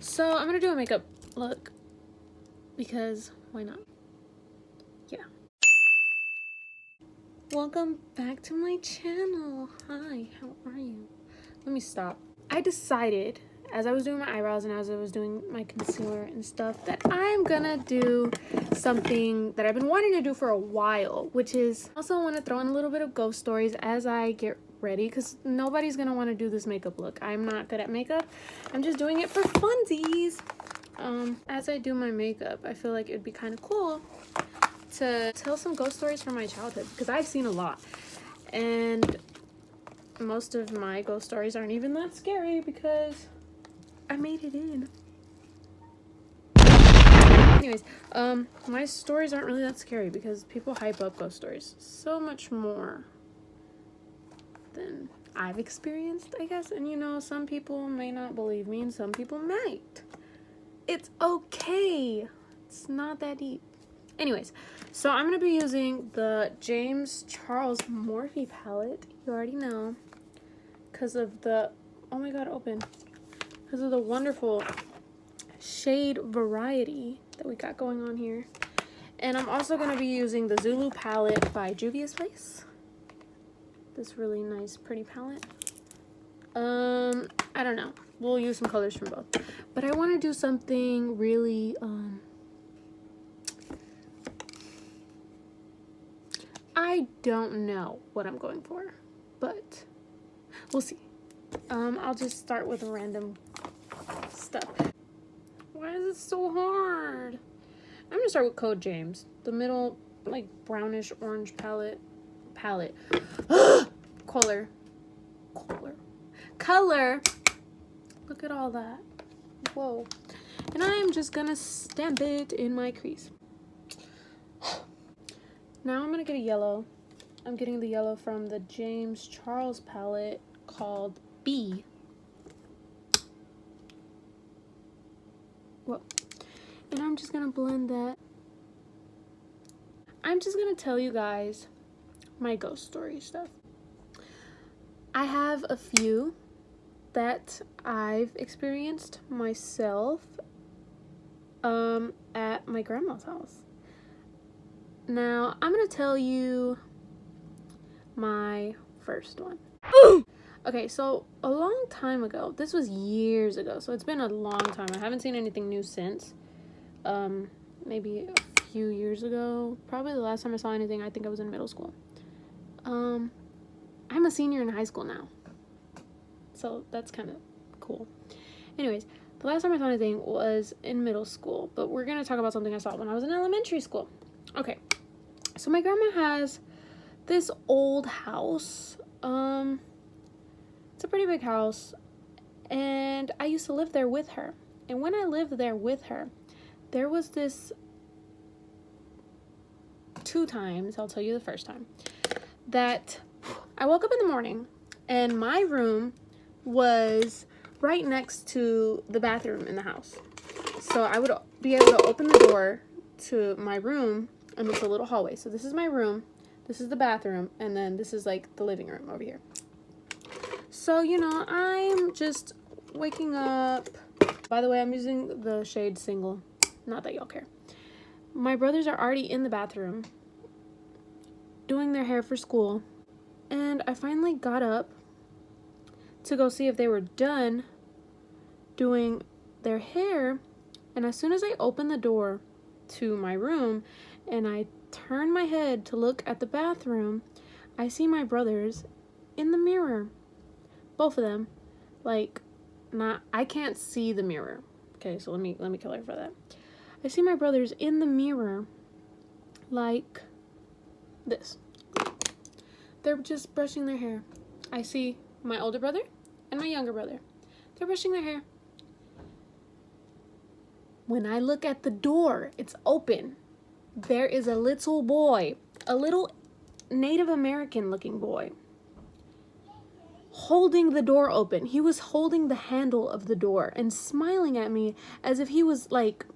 So I'm gonna do a makeup look because why not? Yeah. Welcome back to my channel. Hi, how are you? Let me stop. I decided as I was doing my eyebrows and as I was doing my concealer and stuff that I'm gonna do something that I've been wanting to do for a while, which is also I want to throw in a little bit of ghost stories as I get ready, because nobody's gonna want to do this makeup look. I'm not good at makeup. I'm just doing it for funsies. As I do my makeup, I feel like it'd be kind of cool to tell some ghost stories from my childhood, because I've seen a lot, and most of my ghost stories aren't even that scary because I made it in. Anyways, my stories aren't really that scary because people hype up ghost stories so much more than I've experienced, I guess. And you know, some people may not believe me and some people might. It's okay. It's not that deep. Anyways, so I'm going to be using the James Charles Morphe palette. You already know. Because of the, oh my god, open. Because of the wonderful shade variety that we got going on here. And I'm also going to be using the Zulu palette by Juvia's Place. This really nice, pretty palette. I don't know. We'll use some colors from both. But I want to do something really, I don't know what I'm going for, but we'll see. I'll just start with random stuff. Why is it so hard? I'm gonna start with Code James, the middle, like, brownish orange color. Look at all that. Whoa. And I'm just gonna stamp it in my crease. Now I'm gonna get a yellow. I'm getting the yellow from the James Charles palette called B. Whoa. And I'm just gonna blend that. I'm just gonna tell you guys my ghost story stuff. I have a few that I've experienced myself at my grandma's house. Now, I'm gonna tell you my first one. Okay, so a long time ago, this was years ago, so it's been a long time. I haven't seen anything new since. Maybe a few years ago. Probably the last time I saw anything, I think I was in middle school. I'm a senior in high school now, so that's kind of cool. Anyways, the last time I saw anything was in middle school, but we're gonna talk about something I saw when I was in elementary school. Okay, so my grandma has this old house. It's a pretty big house, and I used to live there with her. And when I lived there with her, there was this 2 times, I'll tell you the first time, that I woke up in the morning and my room was right next to the bathroom in the house. So I would be able to open the door to my room, and it's a little hallway. So this is my room, this is the bathroom, and then this is like the living room over here. So, you know, I'm just waking up. By the way, I'm using the shade Single. Not that y'all care. My brothers are already in the bathroom doing their hair for school. And I finally got up to go see if they were done doing their hair. And as soon as I opened the door to my room and I turn my head to look at the bathroom, I see my brothers in the mirror. Both of them. Like, I can't see the mirror. Okay, so let me clarify that. I see my brothers in the mirror like this. They're just brushing their hair. I see my older brother and my younger brother. They're brushing their hair. When I look at the door, it's open. There is a little boy, a little Native American looking boy, holding the door open. He was holding the handle of the door and smiling at me as if he was like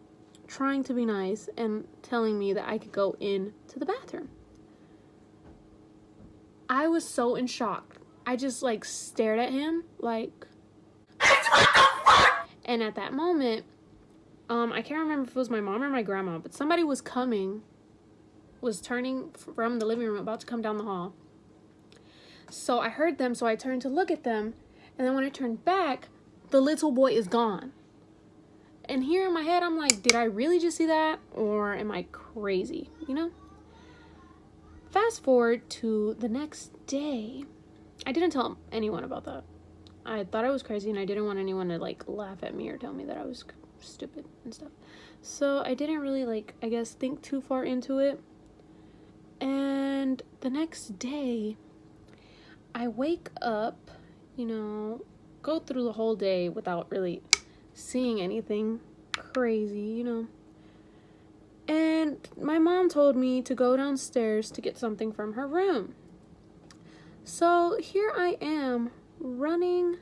trying to be nice and telling me that I could go in to the bathroom. I was so in shock. I just like stared at him like, what the fuck? And at that moment, I can't remember if it was my mom or my grandma, but somebody was turning from the living room, about to come down the hall. So I heard them, so I turned to look at them, and then when I turned back, the little boy is gone. And here in my head, I'm like, did I really just see that? Or am I crazy? You know? Fast forward to the next day. I didn't tell anyone about that. I thought I was crazy, and I didn't want anyone to, like, laugh at me or tell me that I was stupid and stuff. So I didn't really, like, I guess, think too far into it. And the next day, I wake up, you know, go through the whole day without really seeing anything crazy, you know. And my mom told me to go downstairs to get something from her room. So here I am running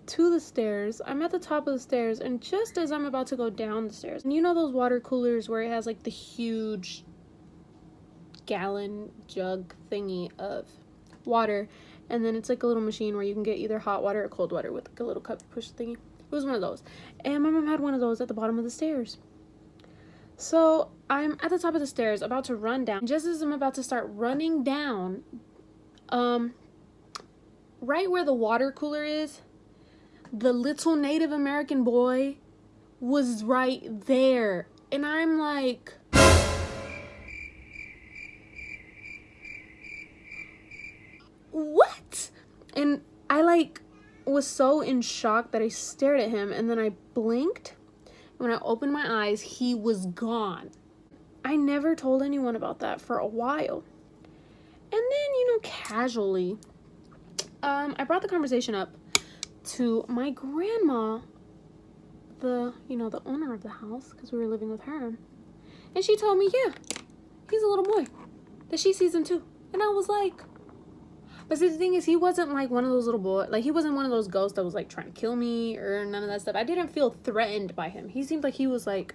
to the stairs. I'm at the top of the stairs, and just as I'm about to go down the stairs, and you know those water coolers where it has like the huge gallon jug thingy of water, and then it's like a little machine where you can get either hot water or cold water with like a little cup push thingy. It was one of those, and my mom had one of those at the bottom of the stairs. So I'm at the top of the stairs about to run down. Just as I'm about to start running down, right where the water cooler is, the little Native American boy was right there, and I'm like, what? And I like was so in shock that I stared at him, and then I blinked. When I opened my eyes, he was gone. I never told anyone about that for a while. And then, you know, casually, I brought the conversation up to my grandma, the owner of the house, because we were living with her. And she told me, yeah, he's a little boy, that she sees him too. And I was like, but see, the thing is, he wasn't like one of those little boys, like he wasn't one of those ghosts that was like trying to kill me or none of that stuff. I didn't feel threatened by him. He seemed like he was like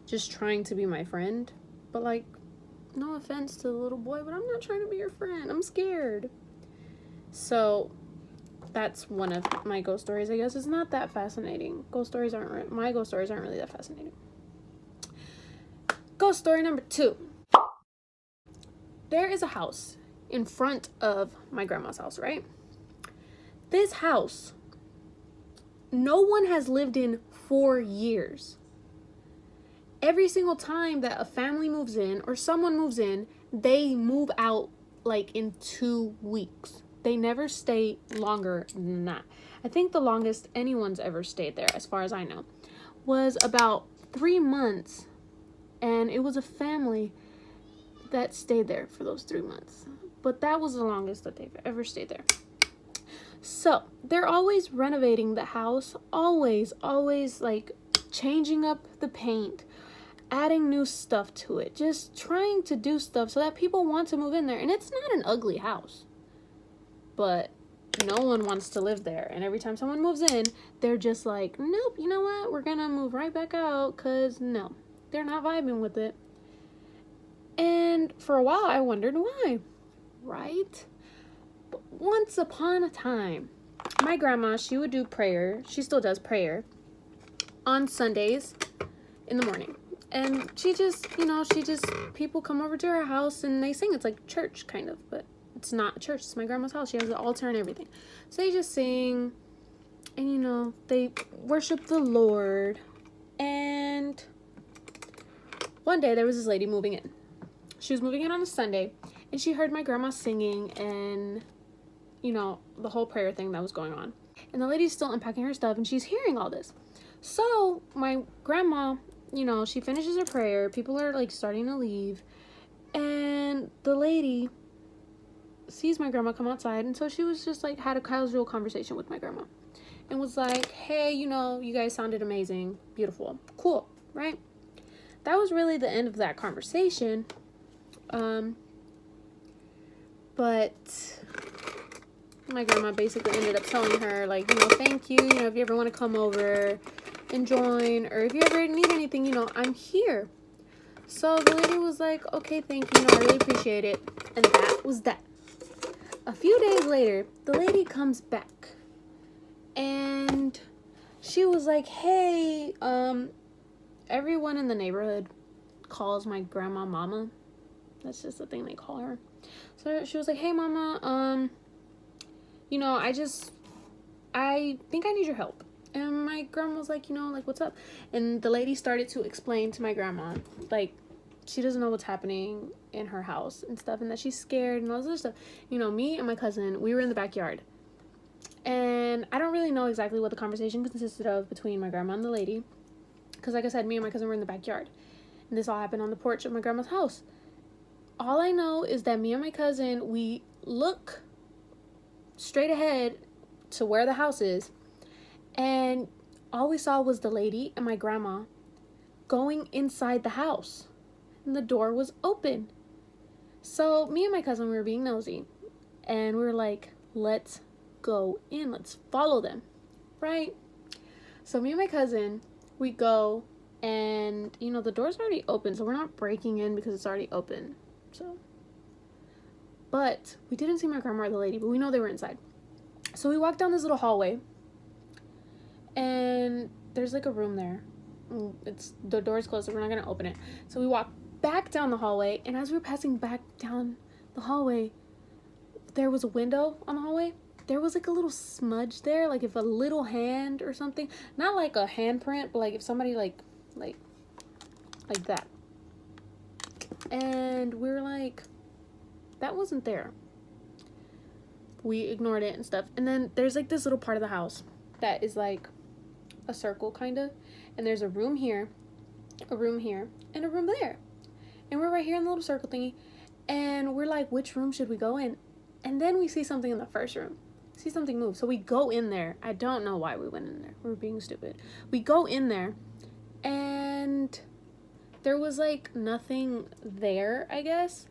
just trying to be my friend. But like, no offense to the little boy, but I'm not trying to be your friend. I'm scared. So that's one of my ghost stories, I guess. It's not that fascinating. My ghost stories aren't really that fascinating. Ghost story number 2. There is a house in front of my grandma's house, right? This house, no one has lived in for years. Every single time that a family moves in or someone moves in, they move out like in 2 weeks. They never stay longer than that. I think the longest anyone's ever stayed there, as far as I know, was about 3 months. And it was a family that stayed there for those 3 months. But that was the longest that they've ever stayed there. So they're always renovating the house, always like changing up the paint, adding new stuff to it, just trying to do stuff so that people want to move in there. And it's not an ugly house, but no one wants to live there. And every time someone moves in, they're just like, nope, you know what? We're gonna move right back out, because no, they're not vibing with it. And for a while, I wondered why. Right? But once upon a time, my grandma, she would do prayer. She still does prayer on Sundays in the morning. And she just, people come over to her house and they sing. It's like church, kind of, but it's not a church. It's my grandma's house. She has an altar and everything. So they just sing and, they worship the Lord. And one day there was this lady moving in. She was moving in on a Sunday. And she heard my grandma singing and, the whole prayer thing that was going on. And the lady's still unpacking her stuff and she's hearing all this. So my grandma, she finishes her prayer. People are like starting to leave. And the lady sees my grandma come outside. And so she was just like, had a casual conversation with my grandma. And was like, hey, you guys sounded amazing. Beautiful. Cool. Right? That was really the end of that conversation. But my grandma basically ended up telling her, like, thank you, if you ever want to come over and join, or if you ever need anything, I'm here. So the lady was like, okay, thank you, I really appreciate it. And that was that. A few days later, the lady comes back. And she was like, hey, everyone in the neighborhood calls my grandma Mama. That's just the thing they call her. So she was like, hey, Mama, you know, I think I need your help. And my grandma was like, you know, like, what's up? And the lady started to explain to my grandma, like, she doesn't know what's happening in her house and stuff, and that she's scared and all this other stuff. You know, me and my cousin, we were in the backyard. And I don't really know exactly what the conversation consisted of between my grandma and the lady. Because, like I said, me and my cousin were in the backyard. And this all happened on the porch of my grandma's house. All I know is that me and my cousin, we look straight ahead to where the house is. And all we saw was the lady and my grandma going inside the house. And the door was open. So me and my cousin, we were being nosy. And we were like, let's go in. Let's follow them. Right? So me and my cousin, we go, and, you know, the door's already open. So we're not breaking in because it's already open. So, but we didn't see my grandma or the lady, but we know they were inside. So we walked down this little hallway. And there's like a room there. The door's closed, so we're not going to open it. So we walk back down the hallway, and as we were passing back down the hallway, there was a window on the hallway. There was like a little smudge there, like if a little hand or something, not like a handprint, but like if somebody like that. And we were like, that wasn't there. We ignored it and stuff. And then there's like this little part of the house that is like a circle kind of, and there's a room here, a room here, and a room there. And we're right here in the little circle thingy, and we're like, which room should we go in? And then we see something in the first room. See something move. So we go in there. I don't know why we went in there. We're being stupid. We go in there, and there was like nothing there, I guess.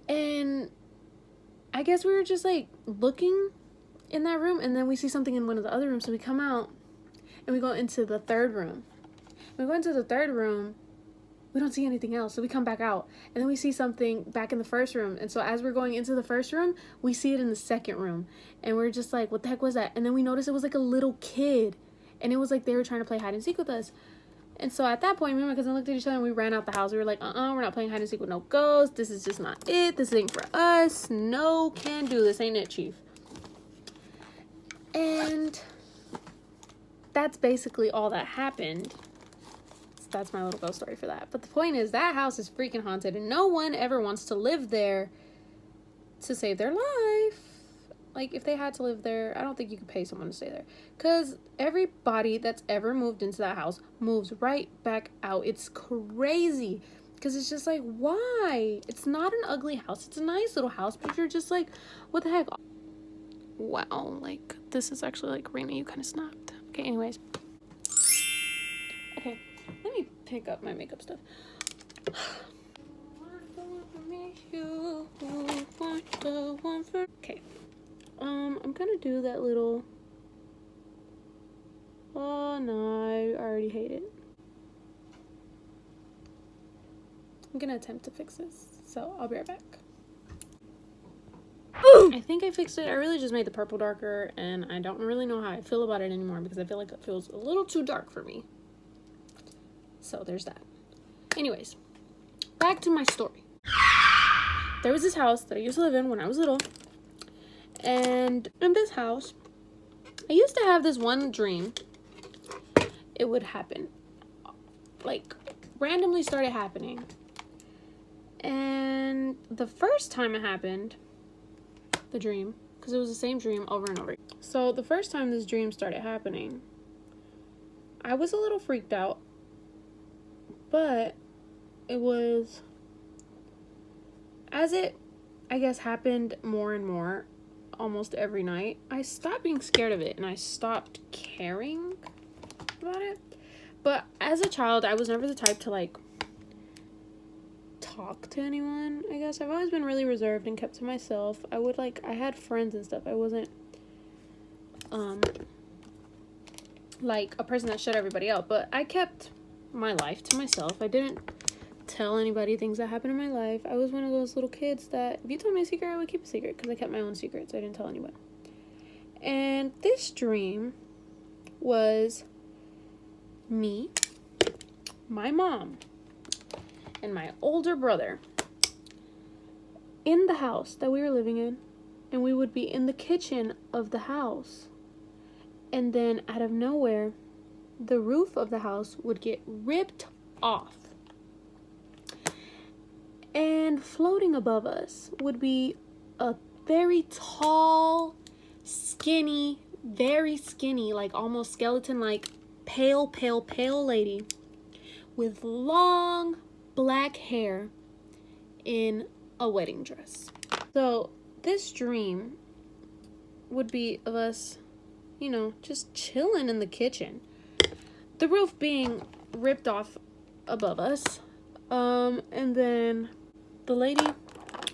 And I guess we were just like looking in that room, and then we see something in one of the other rooms. So we come out and we go into the third room. We go into the third room. We don't see anything else. So we come back out, and then we see something back in the first room. And so as we're going into the first room, we see it in the second room, and we're just like, what the heck was that? And then we noticed it was like a little kid, and it was like they were trying to play hide and seek with us. And so at that point, me and my cousin looked at each other, and we ran out the house. We were like, we're not playing hide and seek with no ghosts. This is just not it. This ain't for us. No can do. This ain't it, chief. And that's basically all that happened. That's my little ghost story for that. But the point is, that house is freaking haunted, and no one ever wants to live there to save their life. Like, if they had to live there, I don't think you could pay someone to stay there. Because everybody that's ever moved into that house moves right back out. It's crazy. Because it's just like, why? It's not an ugly house. It's a nice little house, but you're just like, what the heck? Wow, like, this is actually like, Raina, you kind of snapped. Okay, anyways. Okay. Let me pick up my makeup stuff. Okay. I'm gonna do that little... Oh no, I already hate it. I'm gonna attempt to fix this, so I'll be right back. I think I fixed it. I really just made the purple darker, and I don't really know how I feel about it anymore because I feel like it feels a little too dark for me. So there's that. Anyways, back to my story. There was this house that I used to live in when I was little. And in this house, I used to have this one dream. It would happen. Like, randomly started happening. And the first time it happened, the dream, because it was the same dream over and over. So the first time this dream started happening, I was a little freaked out. But it was, as it, I guess, happened more and more almost every night, I stopped being scared of it and I stopped caring about it. But as a child, I was never the type to, like, talk to anyone, I guess. I've always been really reserved and kept to myself. I had friends and stuff. I wasn't, like, a person that shut everybody out. But I kept my life to myself. I didn't tell anybody things that happened in my life. I was one of those little kids that if you told me a secret, I would keep a secret because I kept my own secrets. I didn't tell anyone. And this dream was me, my mom, and my older brother in the house that we were living in, and we would be in the kitchen of the house. And then out of nowhere, the roof of the house would get ripped off. And floating above us would be a very tall, skinny, very skinny, like almost skeleton-like, pale lady with long black hair in a wedding dress. So this dream would be of us, you know, just chilling in the kitchen. The roof being ripped off above us. And then the lady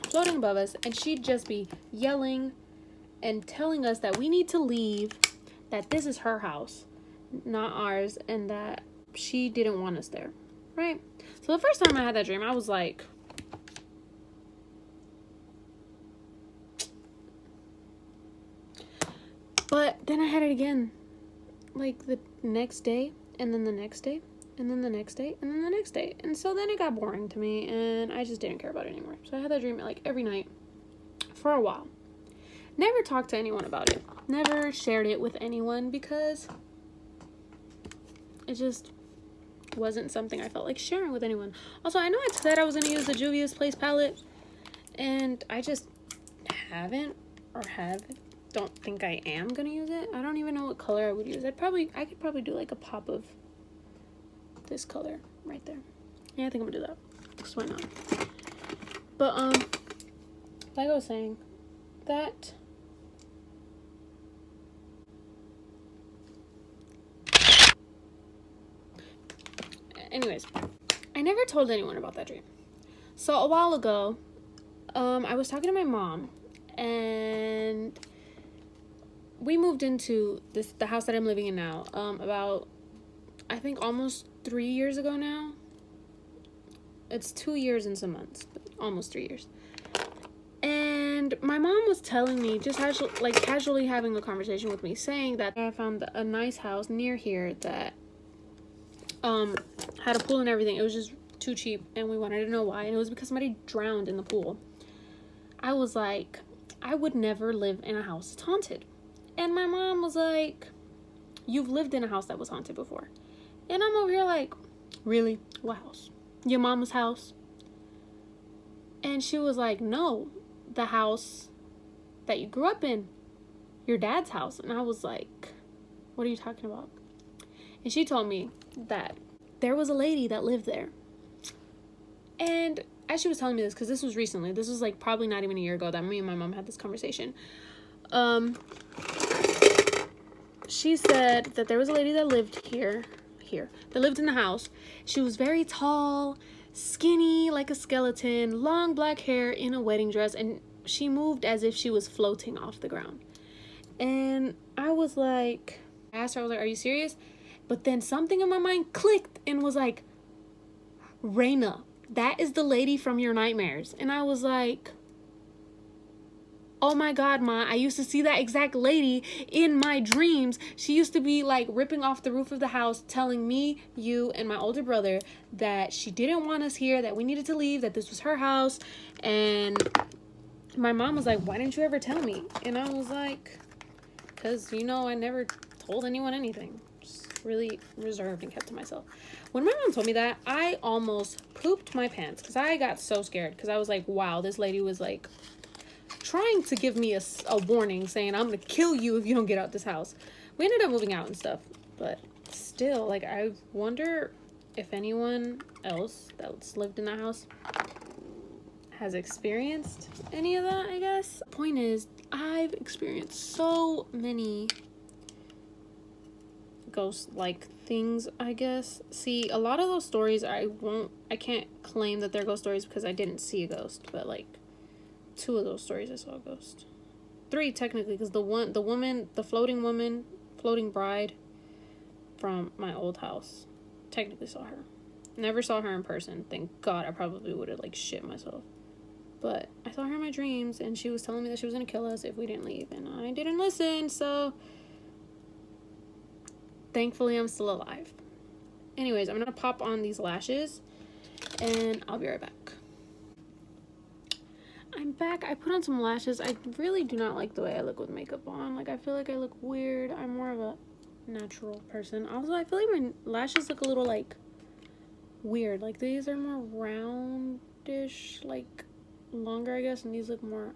floating above us, and she'd just be yelling and telling us that we need to leave, that this is her house, not ours, and that she didn't want us there, right? So the first time I had that dream, I was like, but then I had it again, like the next day, and then the next day, and then the next day, and then the next day. And so then it got boring to me, and I just didn't care about it anymore. So I had that dream like every night for a while. Never talked to anyone about it. Never shared it with anyone because it just wasn't something I felt like sharing with anyone. Also, I know I said I was going to use the Juvia's Place palette, and I just don't think I am going to use it. I don't even know what color I would use. I could probably do like a pop of this color right there. Yeah, I think I'm gonna do that. Because why not? But like I was saying, that anyways, I never told anyone about that dream. So a while ago, I was talking to my mom, and we moved into the house that I'm living in now, about, I think, almost 3 years ago now. It's 2 years and some months, but almost 3 years. And my mom was telling me, just casually having a conversation with me, saying that I found a nice house near here that had a pool and everything. It was just too cheap, and we wanted to know why, and it was because somebody drowned in the pool. I was like, I would never live in a house that's haunted. And my mom was like, you've lived in a house that was haunted before. And I'm over here like, really? What house? Your mama's house? And she was like, no, the house that you grew up in, your dad's house. And I was like, what are you talking about? And she told me that there was a lady that lived there. And as she was telling me this, because this was recently, this was like probably not even a year ago that me and my mom had this conversation. She said that there was a lady that lived that lived in the house. She was very tall, skinny like a skeleton, long black hair in a wedding dress, and she moved as if she was floating off the ground. And I was like, I asked her, I was like, are you serious? But then something in my mind clicked and was like, Raina, that is the lady from your nightmares. And I was like, oh my God, Ma, I used to see that exact lady in my dreams. She used to be like ripping off the roof of the house, telling me, you, and my older brother that she didn't want us here, that we needed to leave, that this was her house. And my mom was like, why didn't you ever tell me? And I was like, because, you know, I never told anyone anything. Just really reserved and kept to myself. When my mom told me that, I almost pooped my pants because I got so scared, because I was like, wow, this lady was like trying to give me a warning, saying, I'm gonna kill you if you don't get out this house. We ended up moving out and stuff, but still, like, I wonder if anyone else that's lived in that house has experienced any of that, I guess. Point is, I've experienced so many ghost-like things, I guess. See, a lot of those stories, I can't claim that they're ghost stories because I didn't see a ghost, but like 2 of those stories I saw a ghost. 3 technically, because the floating bride from my old house, technically saw her. Never saw her in person. Thank God. I probably would have like shit myself. But I saw her in my dreams, and she was telling me that she was gonna kill us if we didn't leave, and I didn't listen, so thankfully I'm still alive. Anyways, I'm gonna pop on these lashes, and I'll be right back. I'm back. I put on some lashes. I really do not like the way I look with makeup on. Like, I feel like I look weird. I'm more of a natural person. Also, I feel like my lashes look a little, like, weird. Like, these are more roundish, like, longer, I guess, and these look more...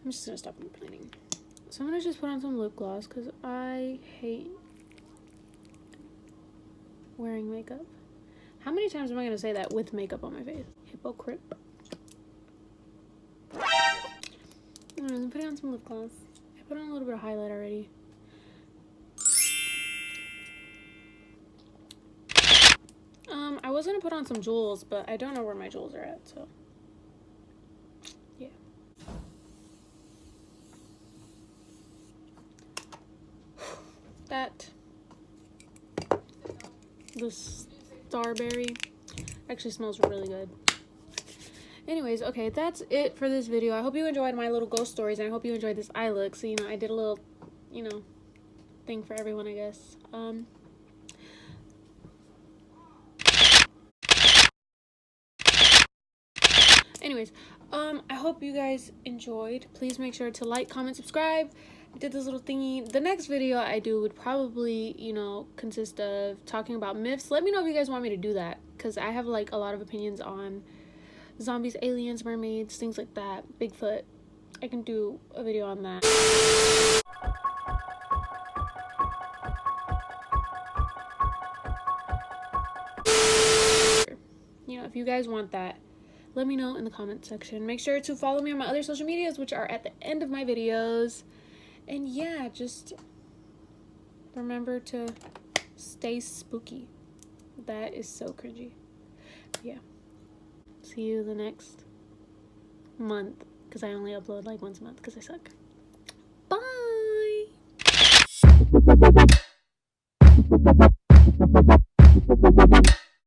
I'm just gonna stop complaining. So I'm gonna just put on some lip gloss because I hate wearing makeup. How many times am I gonna say that with makeup on my face? Hypocrite. I'm putting on some lip gloss. I put on a little bit of highlight already. I was gonna put on some jewels, but I don't know where my jewels are at, so yeah. That the starberry actually smells really good. Anyways, okay, that's it for this video. I hope you enjoyed my little ghost stories, and I hope you enjoyed this eye look. So, you know, I did a little, you know, thing for everyone, I guess. Anyways, I hope you guys enjoyed. Please make sure to like, comment, subscribe. I did this little thingy. The next video I do would probably, you know, consist of talking about myths. Let me know if you guys want me to do that, because I have, like, a lot of opinions on zombies, aliens, mermaids, things like that. Bigfoot. I can do a video on that. You know, if you guys want that, let me know in the comment section. Make sure to follow me on my other social medias, which are at the end of my videos. And yeah, just remember to stay spooky. That is so cringy. Yeah. See you the next month, because I only upload like once a month because I suck. Bye!